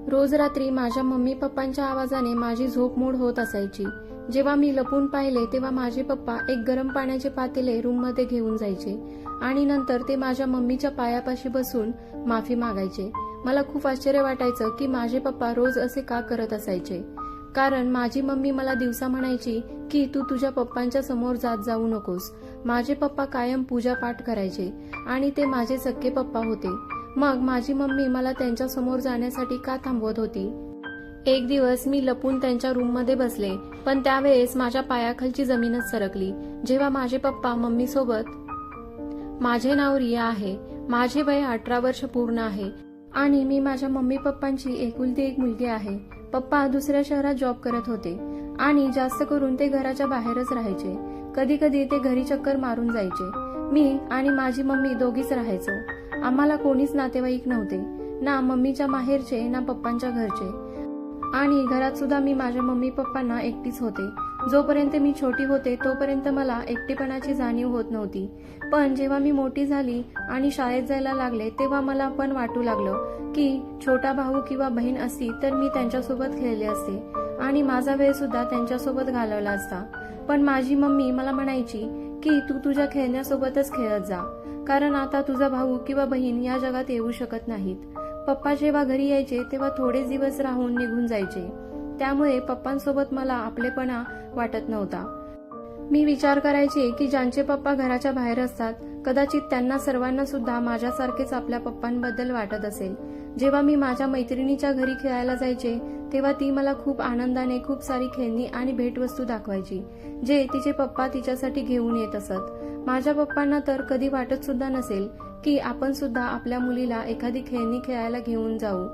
रोज रात्री माझ्या मम्मी पप्पांच्या आवाजाने माझी झोप मोड होत असायची। जेव्हा मी लपून पाहिले तेव्हा माझे पप्पा एक गरम पाण्याचे पातेले रूममध्ये घेऊन जायचे आणि नंतर ते माझ्या मम्मीच्या पायापाशी बसून माफी मागायचे। मला खूप आश्चर्य वाटायचं की माझे पप्पा रोज असे का करत असायचे, कारण माझी मम्मी मला दिवसा म्हणायची की तू तुझ्या पप्पांच्या समोर जाऊ नकोस। माझे पप्पा कायम पूजा पाठ करायचे आणि ते माझे सख्खे पप्पा होते। मग माझी मम्मी मला त्यांच्या समोर जाण्यासाठी का थांबवत होती? एक दिवस मी लपून त्यांच्या रूममध्ये बसले, पण त्यावेळेस माझ्या पायाखालची जमीनच सरकली। जेव्हा माझे पप्पा मम्मी सोबत, माझे नाव रिया आहे, माझे वय 18 वर्ष पूर्ण आहे आणि मी माझ्या मम्मी पप्पांची एकुलती एक मुलगी आहे। पप्पा दुसऱ्या शहरात जॉब करत होते आणि जास्त करून ते घराच्या बाहेरच राहायचे। कधी कधी ते घरी चक्कर मारून जायचे। मी आणि माझी मम्मी दोघीच राहायचो। आम्हाला कोणीच नातेवाईक नव्हते, ना मम्मीच्या माहेरचे ना पप्पांच्या घरचे, आणि घरात सुद्धा मी माझ्या मम्मी पप्पांना एकटीच होते। जोपर्यंत मी छोटी होते तोपर्यंत मला एकटेपणाची जाणीव होत नव्हती, पण जेव्हा मी मोठी झाली आणि शाळेत जायला लागले तेव्हा मला पण वाटू लागलं की छोटा भाऊ किंवा बहीण असती तर मी त्यांच्यासोबत खेळले असते आणि माझा वेळ सुद्धा त्यांच्यासोबत घालवला असता। पण माझी मम्मी मला म्हणायची की तू तुझ्या खेळण्यासोबतच खेळत जा, कारण आता तुझा भाऊ किंवा बहीण या जगात येऊ शकत नाहीत। पप्पा जेव्हा घरी यायचे तेव्हा थोडेच दिवस राहून निघून जायचे, त्यामुळे पप्पांसोबत मला आपलेपणा वाटत नव्हता। मी विचार करायचे की ज्यांचे पप्पा घराच्या बाहेर असतात कदाचित त्यांना सर्वांना सुद्धा माझ्यासारखेच आपल्या पप्पांबद्दल वाटत असेल। जेव्हा मी माझ्या मैत्रिणीच्या घरी खेळायला जायचे तेव्हा ती मला खूप आनंदाने खूप सारी खेळणी आणि भेटवस्तू दाखवायची, जे तिचे पप्पा तिच्यासाठी घेऊन येत असत। माझ्या पप्पांना तर कधी वाटत सुद्धा नसेल की आपण सुद्धा आपल्या मुलीला एखादी खेळणी खेळायला घेऊन जाऊ।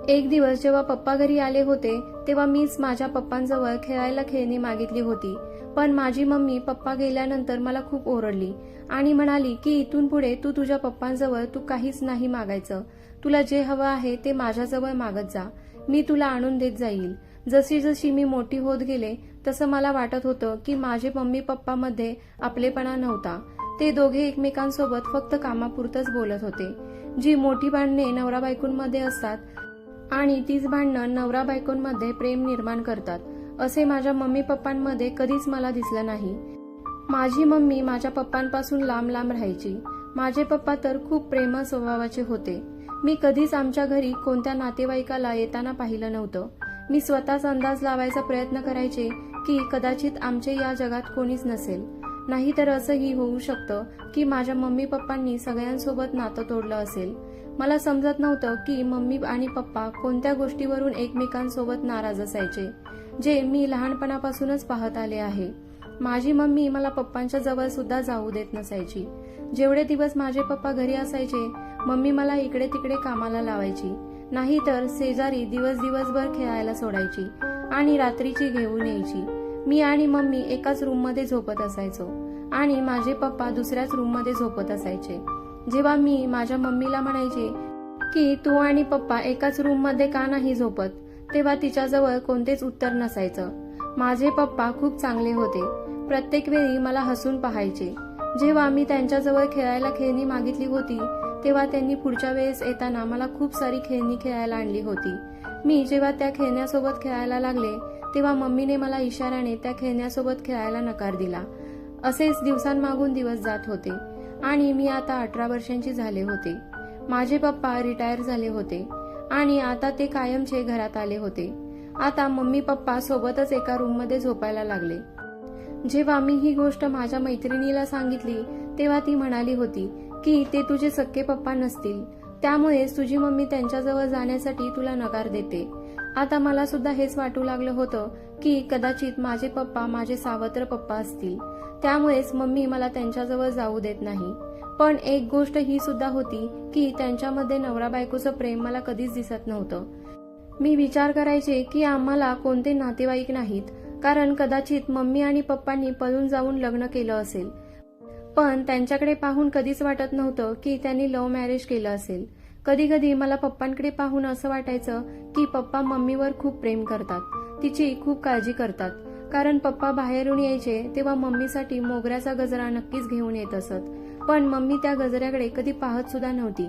एक दिवस जेव्हा पप्पा घरी आले होते तेव्हा मीच माझ्या पप्पांजवळ खेळायला खेळणी मागितली होती, पण माझी मम्मी पप्पा गेल्यानंतर मला खूप ओरडली आणि म्हणाली की इथून पुढे तू तुझ्या पप्पांजवळ तू काहीच नाही मागायचं, तुला जे हवं आहे ते माझ्याजवळ मागत जा, मी तुला आणून देत जाईल। जशी जशी मी मोठी होत गेले तसं मला वाटत होतं की माझे मम्मी पप्पामध्ये आपलेपणा नव्हता। ते दोघे एकमेकांसोबत फक्त कामापुरतच बोलत होते। जी मोठी भांडणे नवरा बायकोंमध्ये असतात आणि तीच भांडणं नवरा बायकोंमध्ये प्रेम निर्माण करतात, असे माझ्या मम्मी पप्पांमध्ये कधीच मला दिसलं नाही। माझी मम्मी माझ्या पप्पांपासून लांब लांब राहायची। माझे पप्पा तर खूप प्रेमळ स्वभावाचे होते। मी कधीच आमच्या घरी कोणत्या नातेवाईकाला येताना पाहिलं नव्हतं। मी स्वतःच अंदाज लावायचा प्रयत्न करायचे की कदाचित आमचे या जगात कोणीच नसेल, नाहीतर असंही होऊ शकतं की माझ्या मम्मी पप्पांनी सगळ्यांसोबत नातं तोडलं असेल। मला समजत नव्हतं की मम्मी आणि पप्पा कोणत्या गोष्टीवरून एकमेकांसोबत नाराज असायचे, जे मी लहानपणापासूनच पाहत आले आहे। माझी मम्मी मला पप्पांच्या जवळ सुद्धा जाऊ देत नसायची। जेवढे दिवस माझे पप्पा घरी असायचे मम्मी मला इकडे तिकडे कामाला लावायची, नाहीतर शेजारी दिवसभर खेळायला सोडायची आणि रात्रीची घेऊन यायची। मी आणि मम्मी एकाच रूममध्ये झोपत असायचो आणि माझे पप्पा दुसऱ्याच रूममध्ये झोपत असायचे। जेव्हा मी माझ्या मम्मीला म्हणायचे की तू आणि पप्पा एकाच रूममध्ये का नाही झोपत, तेव्हा तिच्याजवळ कोणतेच उत्तर नसायचं। माझे पप्पा खूप चांगले होते, प्रत्येक वेळी मला हसून पाहायचे। जेव्हा मी त्यांच्याजवळ खेळायला खेळणी मागितली होती तेव्हा त्यांनी पुढच्या वेळेस येताना मला खूप सारी खेळणी खेळायला आणली होती। मी जेव्हा त्या खेळण्यासोबत खेळायला लागले तेव्हा मम्मीने मला इशाऱ्याने त्या खेळण्यासोबत खेळायला नकार दिला। असेच दिवसांमागून दिवस जात होते आणि मी आता 18 वर्षांची झाले होते। माझे पप्पा रिटायर झाले होते आणि आता ते कायमचे घरात आले होते। आता मम्मी पप्पा सोबतच एका रूममध्ये झोपायला लागले। जेव्हा मी ही गोष्ट माझ्या मैत्रिणीला सांगितली तेव्हा ती म्हणाली होती की ते तुझे सख्खे पप्पा नसतील, त्यामुळेच तुझी मम्मी त्यांच्याजवळ जाण्यासाठी तुला नकार देते। आता मला सुद्धा हेच वाटू लागलं होतं की कदाचित माझे पप्पा माझे सावत्र पप्पा असतील, त्यामुळेच मम्मी मला त्यांच्याजवळ जाऊ देत नाही। पण एक गोष्ट ही सुद्धा होती की त्यांच्यामध्ये नवरा बायकोचं प्रेम मला कधीच दिसत नव्हतं। मी विचार करायचे की आम्हाला कोणते नातेवाईक नाहीत, कारण कदाचित मम्मी आणि पप्पांनी पळून जाऊन लग्न केलं असेल, पण त्यांच्याकडे पाहून कधीच वाटत नव्हतं की त्यांनी लव्ह मॅरेज केलं असेल। कधी कधी मला पप्पांकडे पाहून असं वाटायचं की पप्पा मम्मीवर खूप प्रेम करतात, तिची खूप काळजी करतात, कारण पप्पा बाहेरून यायचे तेव्हा मम्मीसाठी मोगऱ्याचा गजरा नक्कीच घेऊन येत असत, पण मम्मी त्या गजऱ्याकडे कधी पाहत सुद्धा नव्हती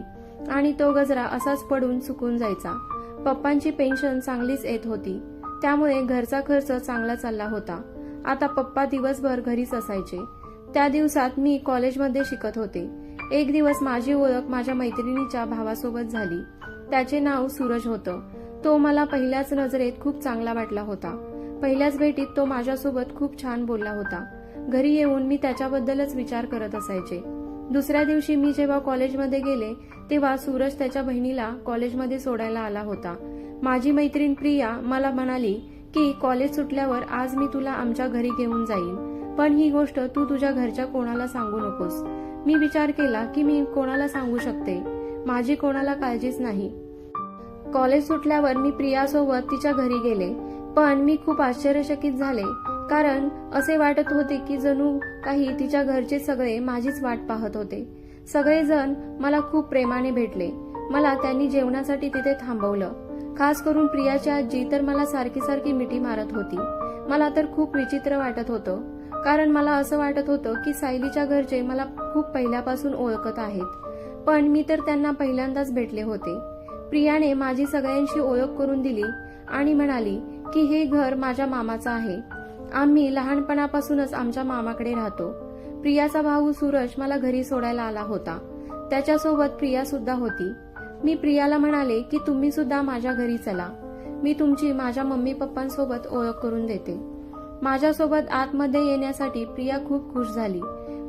आणि तो गजरा असाच पडून सुकून जायचा। पप्पांची पेन्शन चांगलीच येत होती, त्यामुळे घरचा खर्च चांगला चालला होता. आता पप्पा दिवसभर घरीच असायचे. त्या दिवसात मी कॉलेजमध्ये शिकत होते. एक दिवस माझी ओळख माझ्या मैत्रिणीच्या भावासोबत झाली. त्याचे नाव सूरज होतं. तो मला पहिल्याच नजरेत खूप चांगला वाटला होता. पहिल्याच भेटीत तो माझ्यासोबत खूप छान बोलला होता. घरी येऊन मी त्याच्याबद्दलच विचार करत असायचे. दुसऱ्या दिवशी मी जेव्हा कॉलेजमध्ये गेले तेव्हा सूरज त्याच्या बहिणीला कॉलेजमध्ये सोडायला आला होता. माझी मैत्रीण प्रिया मला म्हणाली की कॉलेज सुटल्यावर आज मी तुला आमच्या घरी घेऊन जाईन, पण ही गोष्ट तू तुझ्या घरच्या कोणाला सांगू नकोस. मी विचार केला की मी कोणाला सांगू शकते, माझी कोणाला काळजीच नाही. कॉलेज सुटल्यावर मी प्रियासोबत तिच्या घरी गेले, पण मी खूप आश्चर्यचकित झाले, कारण असे वाटत होते की जणू काही तिच्या घरचे सगळे माझीच वाट पाहत होते. सगळेजण मला खूप प्रेमाने भेटले. मला त्यांनी जेवणासाठी तिथे थांबवलं. खास करून प्रियाची आजी तर मला सारखी सारखी मिठी मारत होती. मला तर खूप विचित्र वाटत होतं, कारण मला असं वाटत होतं की सायलीच्या घरचे मला खूप पहिल्यापासून ओळखत आहेत, पण मी तर त्यांना पहिल्यांदाच भेटले होते. प्रियाने माझी सगळ्यांशी ओळख करून दिली आणि म्हणाली की हे घर माझ्या मामाचं आहे. आम्ही लहानपणापासूनच आमच्या मामाकडे राहतो. प्रियाचा भाऊ सूरज मला घरी सोडायला आला होता. त्याच्यासोबत प्रिया सुद्धा होती. मी प्रियाला म्हणाले की तुम्ही सुद्धा माझ्या घरी चला, मी तुमची माझ्या मम्मी पप्पांसोबत ओळख करून देते. माझ्यासोबत आतमध्ये येण्यासाठी प्रिया खूप खुश झाली,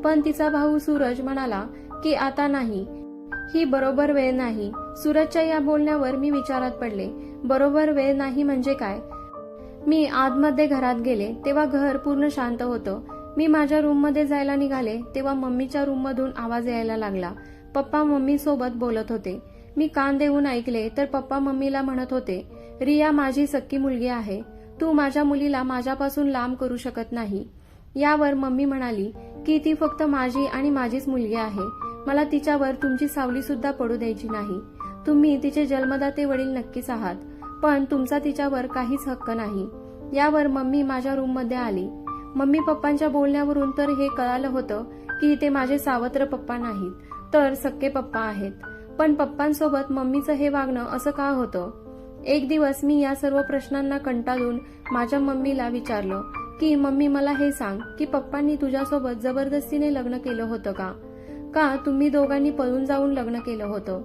पण तिचा भाऊ सूरज म्हणाला की आता नाही, ही बरोबर वेळ नाही. सूरजच्या या बोलण्यावर मी विचारात पडले. बरोबर वेळ नाही म्हणजे काय? मी आतमध्ये घरात गेले तेव्हा घर पूर्ण शांत होतं. मी माझ्या रूममध्ये जायला निघाले तेव्हा मम्मीच्या रूममधून आवाज यायला लागला. पप्पा मम्मी सोबत बोलत होते. मी कान देऊन ऐकले तर पप्पा मम्मीला म्हणत होते, रिया माझी सख्खी मुलगी आहे, तू माझ्या मुलीला माझ्यापासून लांब करू शकत नाही. यावर मम्मी म्हणाली की ती फक्त माझी आणि माझीच मुलगी आहे, मला तिच्यावर तुमची सावली सुद्धा पडू द्यायची नाही. तुम्ही तिचे जन्मदाते वडील नक्कीच आहात, पण तुमचा तिच्यावर काहीच हक्क नाही. यावर मम्मी माझ्या रूममध्ये आली. मम्मी पप्पांच्या बोलण्यावरून तर हे कळालं होतं की ते माझे सावत्र पप्पा नाहीत, तर सख्खे पप्पा आहेत. पण पप्पांसोबत मम्मीचं हे वागणं असं का होतं? एक दिवस मी या सर्व प्रश्नांना कंटाळून माझ्या मम्मीला विचारलं की मम्मी मला हे सांग की पप्पांनी तुझ्यासोबत जबरदस्तीने लग्न केलं होतं का? का तुम्ही दोघांनी पळून जाऊन लग्न केलं होतं?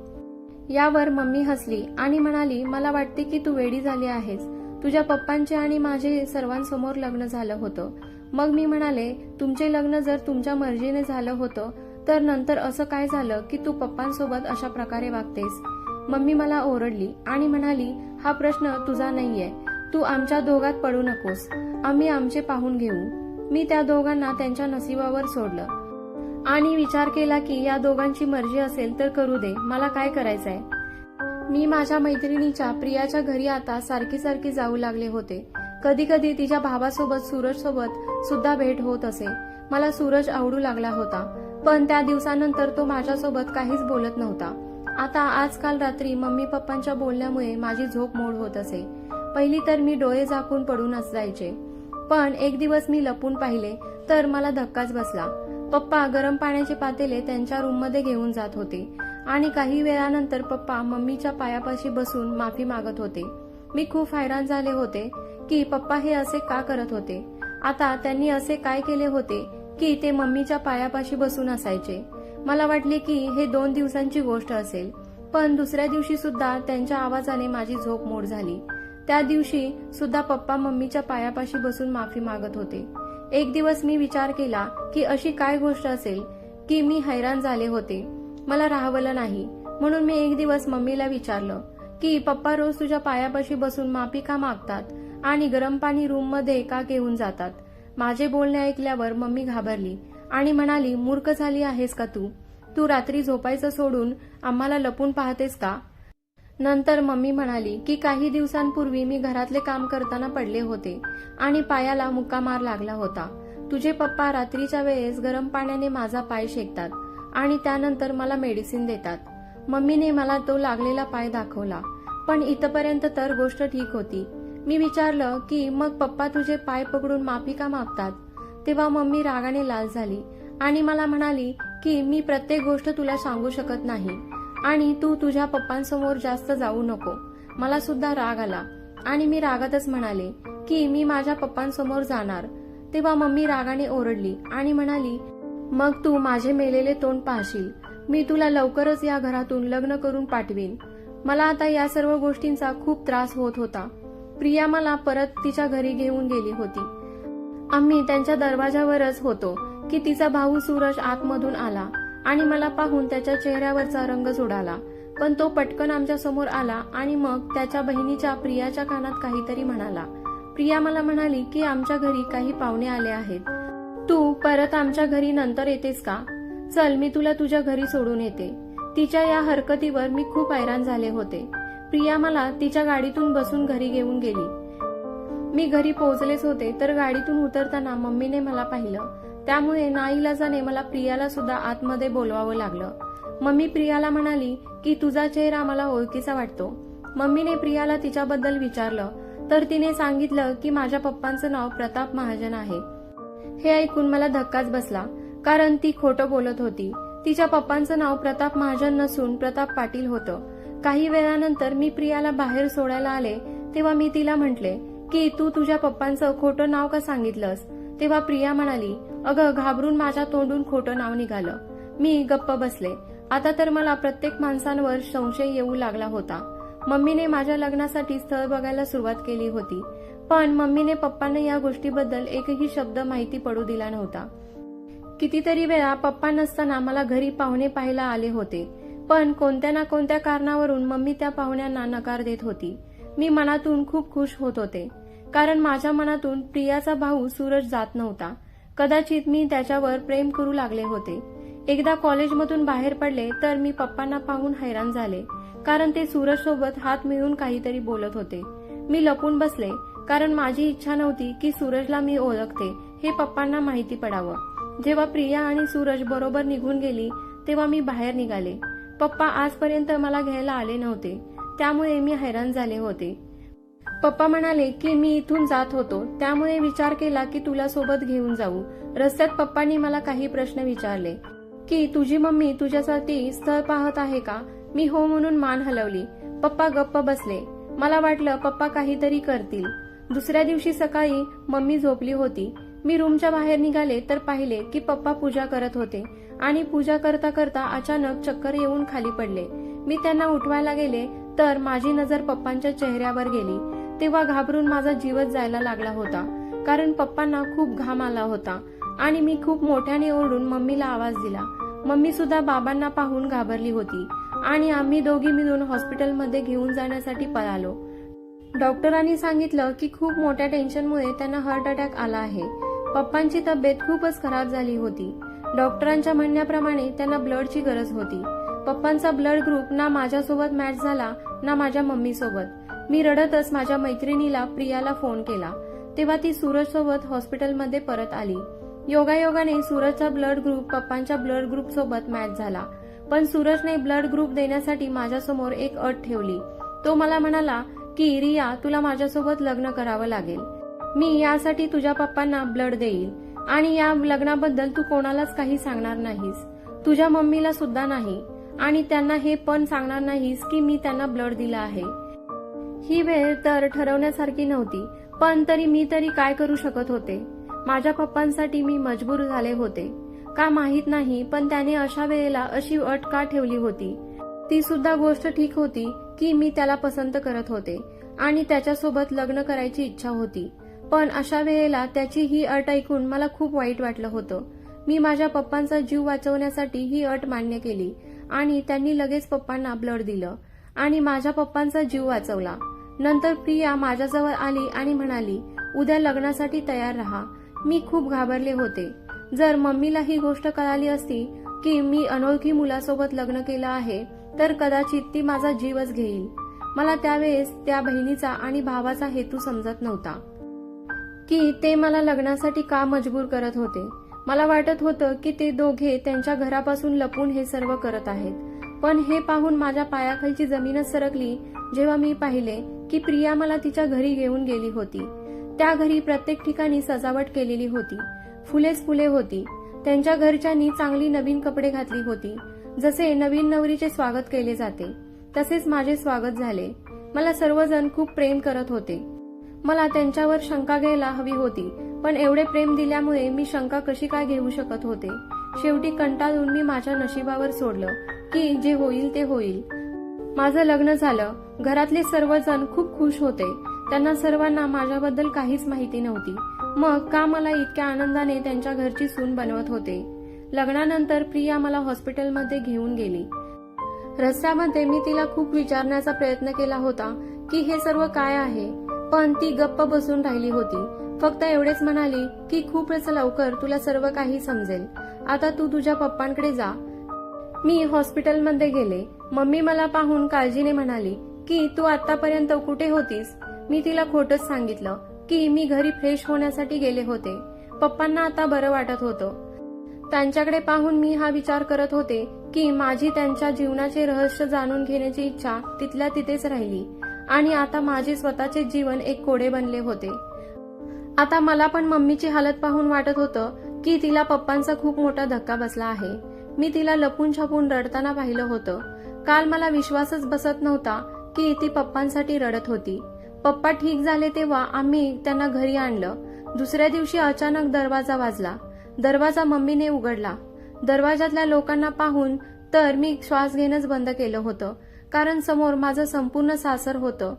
यावर मम्मी हसली आणि म्हणाली, मला वाटते की तू वेडी झाली आहेस. तुझ्या पप्पांचे आणि माझे सर्वांसमोर लग्न झालं होतं. मग मी म्हणाले, तुमचे लग्न जर तुमच्या मर्जीने झालं होतं तर नंतर असं काय झालं की तू पप्पांसोबत अशा प्रकारे वागतेस? मम्मी मला ओरडली आणि म्हणाली, हा प्रश्न तुझा नाहीये, तू आमच्या दोघात पडू नकोस, आम्ही आमचे पाहून घेऊ. मी त्या दोघांना त्यांच्या नशिबावर सोडलं आणि विचार केला की या दोघांची मर्जी असेल तर करू दे, मला काय करायचंय. मी माझ्या मैत्रिणीच्या प्रियाच्या घरी आता सारखी सारखी जाऊ लागले होते. कधी कधी तिच्या भावासोबत सूरज सोबत सुद्धा भेट होत असे. मला सूरज आवडू लागला होता, पण त्या दिवसानंतर तो माझ्यासोबत काहीच बोलत नव्हता. आता आजकाल रात्री मम्मी पप्पांच्या बोलण्यामुळे माझी झोप मोड होत असे. पहिली तर मी डोळे झाकून पडूनच जायचे, पण एक दिवस मी लपून पाहिले तर मला धक्काच बसला. पप्पा गरम पाण्याचे पातेले त्यांच्या रूममध्ये घेऊन जात होते आणि काही वेळानंतर पप्पा मम्मीच्या पायापाशी बसून माफी मागत होते. मी खूप हैराण झाले होते की पप्पा हे असे का करत होते. आता त्यांनी असे काय केले होते की ते मम्मीच्या पायापाशी बसून असायचे. मला वाटले की हे 2 दिवसांची गोष्ट असेल, पण दुसऱ्या दिवशी सुद्धा त्यांच्या आवाजाने माझी झोप मोड झाली. त्या दिवशी सुद्धा पप्पा मम्मीच्या पायापाशी बसून माफी मागत होते. एक दिवस मी विचार केला की अशी काय गोष्ट असेल की मी हैराण झाले होते. मला राहवलं नाही, म्हणून मी एक दिवस मम्मीला विचारलं की पप्पा रोज तुझ्या पायापाशी बसून माफी का मागतात आणि गरम पाणी रूममध्ये का घेऊन जातात. माझे बोलणे ऐकल्यावर मम्मी घाबरली आणि म्हणाली, मूर्ख झाली आहेस का तू? तू रात्री झोपायचं सोडून आम्हाला लपून पाहतेस का? नंतर मम्मी म्हणाली की काही दिवसांपूर्वी मी घरातले काम करताना पडले होते आणि पायाला मुक्का मार लागला होता. तुझे पप्पा रात्रीच्या वेळेस गरम पाण्याने माझा पाय शेकतात आणि त्यानंतर मला मेडिसिन देतात. मम्मीने मला तो लागलेला पाय दाखवला, पण इथपर्यंत तर गोष्ट ठीक होती. मी विचारलं की मग पप्पा तुझे पाय पकडून माफी का मागतात? तेव्हा मम्मी रागाने लाल झाली आणि मला म्हणाली की मी प्रत्येक गोष्ट तुला सांगू शकत नाही आणि तू तुझ्या पप्पांसमोर जास्त जाऊ नको, मला सुद्धा राग आला आणि मी रागातच म्हणाले की मी माझ्या पप्पांसमोर जाणार. तेव्हा मम्मी रागाने ओरडली आणि म्हणाली, मग तू माझे मेलेले तोंड पाहशील. मी तुला लवकरच या घरातून लग्न करून पाठवीन. मला आता या सर्व गोष्टींचा खूप त्रास होत होता. प्रिया मला परत तिच्या घरी घेऊन गेली होती. आम्ही त्यांच्या दरवाजावरच होतो की तिचा भाऊ सूरज आतमधून आला आणि मला पाहून त्याच्या चेहऱ्यावरचा रंगच उडाला. पण तो पटकन आमच्या समोर आला आणि मग त्याच्या बहिणीच्या प्रियाच्या कानात काहीतरी म्हणाला. प्रिया मला म्हणाली की आमच्या घरी काही पाहुणे आले आहेत. तू परत आमच्या घरी नंतर येतेस का? चल, मी तुला तुझ्या घरी सोडून येते. तिच्या या हरकतीवर मी खूप हैराण झाले होते. प्रिया मला तिच्या गाडीतून बसून घरी घेऊन गेली. मी घरी पोहोचलेच होते तर गाडीतून उतरताना मम्मीने मला पाहिलं. त्यामुळे नाईलाजाने मला प्रियाला सुद्धा आतमध्ये बोलवावं लागलं. मम्मी प्रियाला म्हणाली की तुझा चेहरा मला ओळखीचा वाटतो. मम्मीने प्रियाला तिच्याबद्दल विचारलं तर तिने सांगितलं की माझ्या पप्पांचं नाव प्रताप महाजन आहे. हे ऐकून मला धक्काच बसला, कारण ती खोटं बोलत होती. तिच्या पप्पांचं नाव प्रताप महाजन नसून प्रताप पाटील होतं. काही वेळानंतर मी प्रियाला बाहेर सोडायला आले तेव्हा मी तिला म्हटले की तू तुझ्या पप्पांचं खोटं नाव का सांगितलंस? तेव्हा प्रिया म्हणाली, अगं घाबरून माझ्या तोंडून खोटं नाव निघालं. मी गप्प बसले. आता तर मला प्रत्येक माणसांवर संशय येऊ लागला होता. मम्मीने माझ्या लग्नासाठी स्थळ बघायला सुरुवात केली होती, पण मम्मीने पप्पांना या गोष्टीबद्दल एकही शब्द माहिती पडू दिला नव्हता. कितीतरी वेळा पप्पा नसताना मला घरी पाहुणे पाहायला आले होते, पण कोणत्या ना कोणत्या कारणावरून मम्मी त्या पाहुण्यांना नकार देत होती. मी मनातून खूप खुश होत होते, कारण माझ्या मनातून प्रियाचा भाऊ सूरज जात नव्हता. कदाचित मी त्याच्यावर प्रेम करू लागले होते. एकदा कॉलेजमधून बाहेर पडले तर मी पप्पांना पाहून हैराण झाले, कारण ते सूरज सोबत हात मिळवून काहीतरी बोलत होते. मी लपून बसले, कारण माझी इच्छा नव्हती की सूरजला मी ओळखते हे पप्पांना माहिती पडावं. जेव्हा प्रिया आणि सूरज बरोबर निघून गेली तेव्हा मी बाहेर निघाले. पप्पा आजपर्यंत मला घ्यायला आले नव्हते, त्यामुळे मी हैराण झाले होते. पप्पा म्हणाले की मी इथून जात होतो, त्यामुळे विचार केला की तुला सोबत घेऊन जाऊ. रस्त्यात पप्पांनी मला काही प्रश्न विचारले की तुझी मम्मी तुझ्यासाठी स्थळ पाहत आहे का? मी हो म्हणून मान हलवली. पप्पा गप्प बसले. मला वाटलं पप्पा काहीतरी करतील. दुसऱ्या दिवशी सकाळी मम्मी झोपली होती. मी रूमच्या बाहेर निघाले तर पाहिले की पप्पा पूजा करत होते आणि पूजा करता करता अचानक चक्कर येऊन खाली पडले. मी त्यांना उठवायला गेले तर माझी नजर पप्पांच्या चेहऱ्यावर गेली. तेव्हा घाबरून माझा जीवच जायला लागला होता, कारण पप्पांना खूप घाम आला होता आणि मी खूप मोठ्याने ओरडून मम्मीला आवाज दिला. मम्मी सुद्धा बाबांना पाहून घाबरली होती आणि आम्ही दोघी मिळून हॉस्पिटलमध्ये घेऊन जाण्यासाठी पळालो. डॉक्टरांनी सांगितलं की खूप मोठ्या टेन्शनमुळे त्यांना हार्ट अटॅक आला आहे. पप्पांची तब्येत खूपच खराब झाली होती. डॉक्टरांच्या म्हणण्याप्रमाणे त्यांना ब्लडची गरज होती. पप्पांचा ब्लड ग्रुप ना माझ्यासोबत मॅच झाला ना माझ्या मम्मीसोबत. मी रडतच माझ्या मैत्रिणीला प्रियाला फोन केला. तेव्हा ती सूरज सोबत हॉस्पिटलमध्ये परत आली. योगायोगाने सूरजचा ब्लड ग्रुप पप्पांच्या ब्लड ग्रुप सोबत मॅच झाला, पण सूरजने ब्लड ग्रुप देण्यासाठी माझ्यासमोर एक अट ठेवली. तो मला म्हणाला की रिया, तुला माझ्यासोबत लग्न करावं लागेल. मी यासाठी तुझ्या पप्पांना ब्लड देईल आणि या लग्नाबद्दल तू कोणालाच काही सांगणार नाहीस, तुझ्या मम्मीला सुद्धा नाही, आणि त्यांना हे पण सांगणार नाहीस की मी त्यांना ब्लड दिला आहे. ही वेळ तर ठरवण्यासारखी नव्हती, पण तरी मी काय करू शकत होते? माझ्या पप्पांसाठी मी मजबूर झाले होते का माहित नाही, पण त्याने अशा वेळेला अशी अट का ठेवली होती? ती सुद्धा गोष्ट ठीक होती की मी त्याला पसंत करत होते आणि त्याच्यासोबत लग्न करायची इच्छा होती, पण अशा वेळेला त्याची ही अट ऐकून मला खूप वाईट वाटलं होतं. मी माझ्या पप्पांचा जीव वाचवण्यासाठी ही अट मान्य केली आणि त्यांनी लगेच पप्पांना ब्लड दिलं आणि माझ्या पप्पांचा जीव वाचवला. नंतर प्रिया माझ्याजवळ आली आणि म्हणाली, उद्या लग्नासाठी तयार राहा. मी खूप घाबरले होते. जर मम्मीला ही गोष्ट कळाली असती की मी अनोळखी मुलासोबत लग्न केलं आहे तर कदाचित ती माझा जीवच घेईल. मला त्यावेळेस त्या बहिणीचा आणि भावाचा हेतू समजत नव्हता की ते मला लग्नासाठी का मजबूर करत होते. मला वाटत होतं की ते दोघे त्यांच्या घरापासून लपून हे सर्व करत आहेत, पण हे पाहून माझ्या पायाखालची जमीनच सरकली जेव्हा मी पाहिले की प्रिया मला तिच्या घरी घेऊन गेली होती. त्या घरी प्रत्येक ठिकाणी सजावट केलेली होती, फुलेच फुले होती. त्यांच्या घरच्यांनी चांगली नवीन कपडे घातली होती. जसे नवीन नवरीचे स्वागत केले जाते तसेच माझे स्वागत झाले. मला सर्वजण खूप प्रेम करत होते. मला त्यांच्यावर शंका घ्यायला हवी होती, पण एवढे प्रेम दिल्यामुळे मी शंका कशी काय घेऊ शकत होते. शेवटी कंटाळून मी माझ्या नशिबावर सोडलं की जे होईल ते होईल. माझं लग्न झालं. घरातले सर्वजण खूप खुश होते. त्यांना सर्वांना माझ्याबद्दल काहीच माहिती नव्हती. मग का मला इतक्या आनंदाने त्यांच्या घरची सून बनवत होते. लग्नानंतर प्रिया मला हॉस्पिटलमध्ये घेऊन गेली. रस्त्यामध्ये मी तिला खूप विचारण्याचा प्रयत्न केला होता की हे सर्व काय आहे, पण ती गप्प बसून राहिली होती. फक्त एवढेच म्हणाली की खूपच लवकर तुला सर्व काही समजेल. आता तू तुझ्या पप्पांकडे जा. मी हॉस्पिटलमध्ये गेले. मम्मी मला पाहून काळजीने म्हणाली की तू आतापर्यंत कुठे होतीस. मी तिला खोटंच सांगितलं की मी घरी फ्रेश होण्यासाठी गेले होते. पप्पांना आता बरं वाटत होतं. त्यांच्याकडे पाहून मी हा विचार करत होते की माझी त्यांच्या जीवनाचे रहस्य जाणून घेण्याची इच्छा तिथल्या तिथेच राहिली आणि आता माझे स्वतःचे जीवन एक कोडे बनले होते. आता मला पण मम्मीची हालत पाहून वाटत होतं की तिला पप्पांचा खूप मोठा धक्का बसला आहे. मी तिला लपून छपून रडताना पाहिलं होतं. काल मला विश्वासच बसत नव्हता की ती पप्पांसाठी रडत होती. पप्पा ठीक झाले तेव्हा आम्ही त्यांना घरी आणलं. दुसऱ्या दिवशी अचानक दरवाजा वाजला. दरवाजा मम्मीने उघडला. दरवाजातल्या लोकांना पाहून तर मी श्वास घेणंच बंद केलं होतं, कारण समोर माझं संपूर्ण सासर होतं.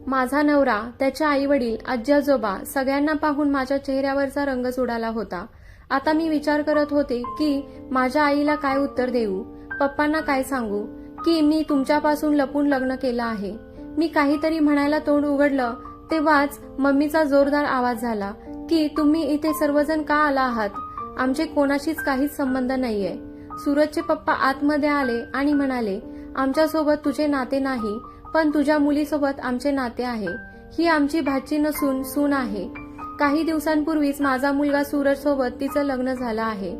माझा नवरा, त्याचे आई वडील, आजी आजोबा सगळ्यांना पाहून माझ्या चेहऱ्यावरचा रंगच उडाला होता. आता मी विचार करत होते की माझ्या आईला काय उत्तर देऊ, पप्पांना काय सांगू की मी तुमच्यापासून लपून लग्न केलं आहे. मी काहीतरी म्हणायला तोंड उघडलं तेव्हाच मम्मीचा जोरदार आवाज झाला की तुम्ही इथे सर्वजण का आला आहात. आमचे कोणाशीच काहीच संबंध नाहीये. सूरजचे पप्पा आतमध्ये आले आणि म्हणाले, आमच्यासोबत तुझे नाते नाही, पण तुझ्या मुलीसोबत आमचे नाते आहे. ही आमची भाची नसून सून आहे. काही दिवसांपूर्वीच माझा मुलगा सूरज सोबत तिचं लग्न झालं आहे.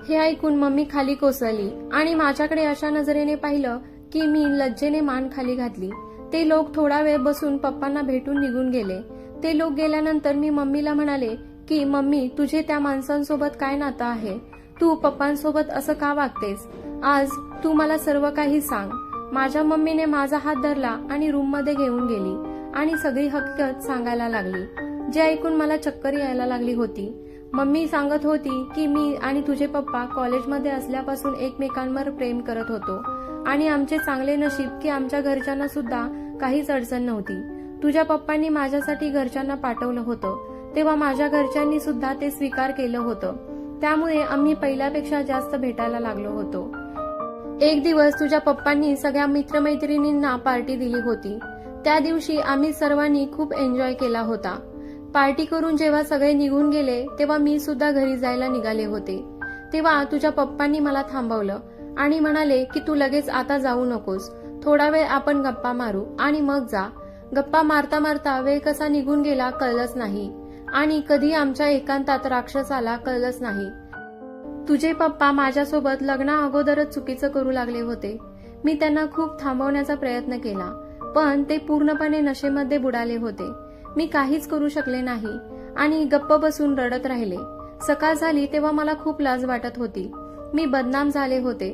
हे ऐकून मम्मी खाली कोसळली आणि माझ्याकडे अशा नजरेने पाहिलं की मी लज्जेने मान खाली घातली. ते लोक थोडा वेळ बसून पप्पांना भेटून निघून गेले. ते लोक गेल्यानंतर मी मम्मीला म्हणाले की मम्मी, तुझे त्या माणसांसोबत काय नातं आहे. तू पप्पांसोबत असं का वागतेस. आज तू मला सर्व काही सांग. माझ्या मम्मीने माझा हात धरला आणि रूममध्ये घेऊन गेली आणि सगळी हकीकत सांगायला लागली, जे ऐकून मला चक्कर यायला लागली होती. मम्मी सांगत होती की मी आणि तुझे पप्पा कॉलेजमध्ये असल्यापासून एकमेकांवर प्रेम करत होतो आणि आमचे चांगले नशीब की आमच्या घरच्यांना सुद्धा काहीच अडचण नव्हती. तुझ्या पप्पांनी माझ्यासाठी घरच्यांना पाठवलं होतं तेव्हा माझ्या घरच्यांनी सुद्धा ते स्वीकार केलं होतं. त्यामुळे आम्ही पहिल्यापेक्षा जास्त भेटायला लागलो होतो. एक दिवस तुझ्या पप्पांनी सगळ्या मित्रमैत्रिणींना पार्टी दिली होती. त्या दिवशी आम्ही सर्वांनी खूप एन्जॉय केला होता. पार्टी करून जेव्हा सगळे निघून गेले तेव्हा मी सुद्धा घरी जायला निघाले होते. तेव्हा तुझ्या पप्पांनी मला थांबवलं आणि म्हणाले की तू लगेच आता जाऊ नकोस. थोडा वेळ आपण गप्पा मारू आणि मग जा. गप्पा मारता मारता वेळ कसा निघून गेला कळलंच नाही आणि कधी आमच्या एकांतात राक्षस आला कळलंच नाही. तुझे पप्पा माझ्यासोबत लग्ना अगोदरच चुकीचं करू लागले होते. मी त्यांना खूप थांबवण्याचा प्रयत्न केला, पण ते पूर्णपणे नशेमध्ये बुडाले होते. मी काहीच करू शकले नाही आणि गप्प बसून रडत राहिले. सकाळ झाली तेव्हा मला खूप लाज वाटत होती. मी बदनाम झाले होते.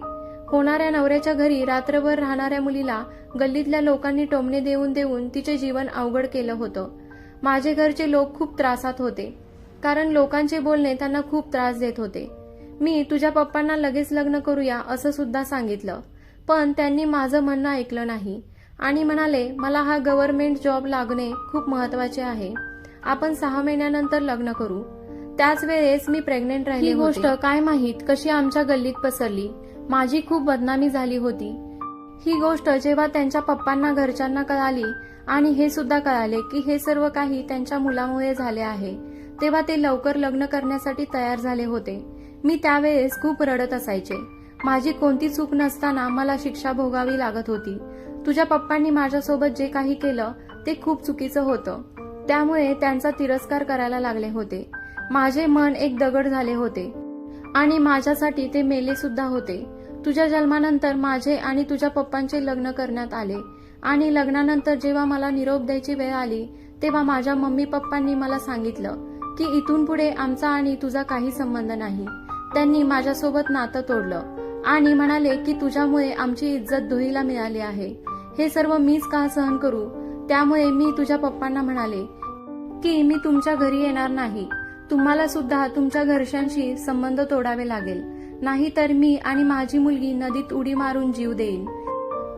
होणाऱ्या नवऱ्याच्या घरी रात्रभर राहणाऱ्या मुलीला गल्लीतल्या लोकांनी टोमणे देऊन देऊन तिचे जीवन अवघड केलं होतं. माझे घरचे लोक खूप त्रासात होते, कारण लोकांचे बोलणे त्यांना खूप त्रास देत होते. मी तुझ्या पप्पांना लगेच लग्न करूया असं सुद्धा सांगितलं, पण त्यांनी माझं म्हणणं ऐकलं नाही आणि म्हणाले मला हा गव्हर्नमेंट जॉब लागणे खूप महत्वाचे आहे. आपण 6 महिन्यानंतर लग्न करू. त्याच वेळेस मी प्रेग्नेंट राहिली. ही गोष्ट काय माहीत कशी आमच्या गल्लीत पसरली. माझी खूप बदनामी झाली होती. ही गोष्ट जेव्हा त्यांच्या पप्पांना घरच्यांना कळाली आणि हे सुद्धा कळाले की हे सर्व काही त्यांच्या मुलामुळे झाले आहे, तेव्हा ते लवकर लग्न करण्यासाठी तयार झाले होते. मी त्यावेळेस खूप रडत असायचे. माझी कोणती चूक नसताना मला शिक्षा भोगावी लागत होती. तुझ्या पप्पांनी माझ्यासोबत जे काही केलं ते खूप चुकीचं होतं. त्यामुळे त्यांचा तिरस्कार करायला लागले होते. माझे मन एक दगड झाले होते आणि माझ्यासाठी ते मेले सुद्धा होते. तुझ्या जन्मानंतर माझे आणि तुझ्या पप्पांचे लग्न करण्यात आले आणि लग्नानंतर जेव्हा मला निरोप द्यायची वेळ आली तेव्हा माझ्या मम्मी पप्पांनी मला सांगितलं की इथून पुढे आमचा आणि तुझा काही संबंध नाही. त्यांनी माझ्यासोबत नातं तोडलं आणि म्हणाले की तुझ्यामुळे आमची इज्जत धुळीला मिळाली आहे. हे सर्व मीच का सहन करू? त्यामुळे मी तुझ्या पप्पांना म्हणाले की मी तुमच्या घरी येणार नाही. तुम्हाला सुद्धा तुमच्या घरच्यांशी संबंध तोडावे लागेल, नाहीतर मी आणि माझी मुलगी नदीत उडी मारून जीव देईन.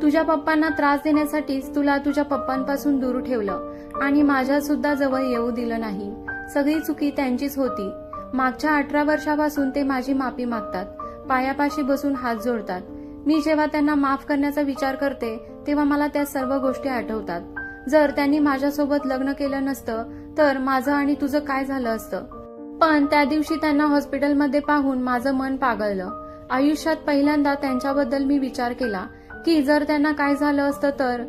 तुझ्या पप्पांना त्रास देण्यासाठीच तुला तुझ्या पप्पांपासून दूर ठेवलं आणि माझ्या सुद्धा जवळ येऊ दिलं नाही. सगळी चुकी त्यांचीच होती. मागच्या 18 वर्षापासून ते माझी माफी मागतात, पायापाशी बसून हात जोडतात. मी जेव्हा त्यांना माफ करण्याचा विचार करते तेव्हा मला त्या सर्व गोष्टी आठवतात. जर त्यांनी माझ्यासोबत लग्न केलं नसतं तर माझं आणि तुझं काय झालं असतं? पण त्या दिवशी त्यांना हॉस्पिटलमध्ये पाहून माझं मन पागळलं. आयुष्यात पहिल्यांदा त्यांच्याबद्दल मी विचार केला की जर त्यांना काय झालं असतं तर.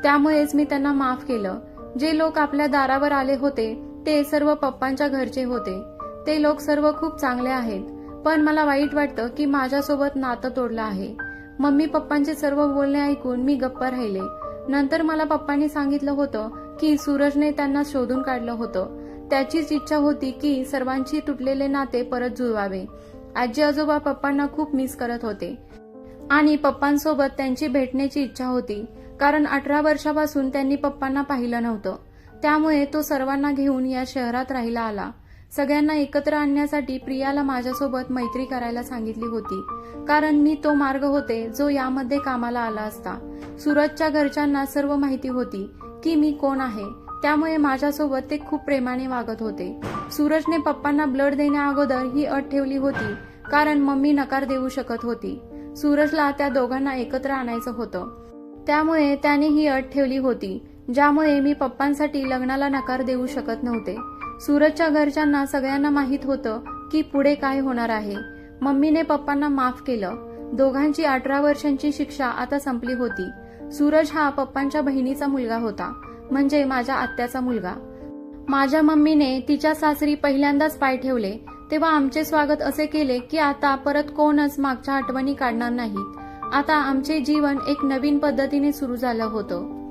त्यामुळेच मी त्यांना माफ केलं. जे लोक आपल्या दारावर आले होते ते सर्व पप्पांच्या घरचे होते. ते लोक सर्व खूप चांगले आहेत, पण मला वाईट वाटतं की माझ्यासोबत नातं तोडलं आहे. मम्मी पप्पांचे सर्व बोलणे ऐकून मी गप्प राहिले. नंतर मला पप्पांनी सांगितलं होतं की सूरजने त्यांना शोधून काढलं होतं. त्याचीच इच्छा होती की सर्वांची तुटलेले नाते परत जुळवावे. आजी आजोबा पप्पांना खूप मिस करत होते आणि पप्पांसोबत त्यांची भेटण्याची इच्छा होती, कारण 18 वर्षापासून त्यांनी पप्पांना पाहिलं नव्हतं. त्यामुळे तो सर्वांना घेऊन या शहरात राहायला आला. सगळ्यांना एकत्र आणण्यासाठी प्रियाला माझ्यासोबत मैत्री करायला सांगितली होती, कारण मी तो मार्ग होते जो यामध्ये कामाला आला असता. सूरजच्या घरच्यांना सर्व माहिती होती की मी कोण आहे, त्यामुळे माझ्यासोबत ते खूप प्रेमाने वागत होते. सूरजने पप्पांना ब्लड देण्या अगोदर ही अट ठेवली होती, कारण मम्मी नकार देऊ शकत होती. सूरजला त्या दोघांना एकत्र आणायचं होतं, त्यामुळे त्याने ही अट ठेवली होती, ज्यामुळे मी पप्पांसाठी लग्नाला नकार देऊ शकत नव्हते. सूरजच्या घरच्यांना सगळ्यांना माहित होतं की पुढे काय होणार आहे. मम्मीने पप्पांना माफ केलं. दोघांची 18 वर्षांची शिक्षा आता संपली होती. सूरज हा पप्पांच्या बहिणीचा मुलगा होता, म्हणजे माझ्या आत्याचा मुलगा. माझ्या मम्मीने तिच्या सासरी पहिल्यांदाच पाय ठेवले तेव्हा आमचे स्वागत असे केले की आता परत कोणच मागच्या आठवणी काढणार नाहीत. आता आमचे जीवन एक नवीन पद्धतीने सुरू झालं होतं.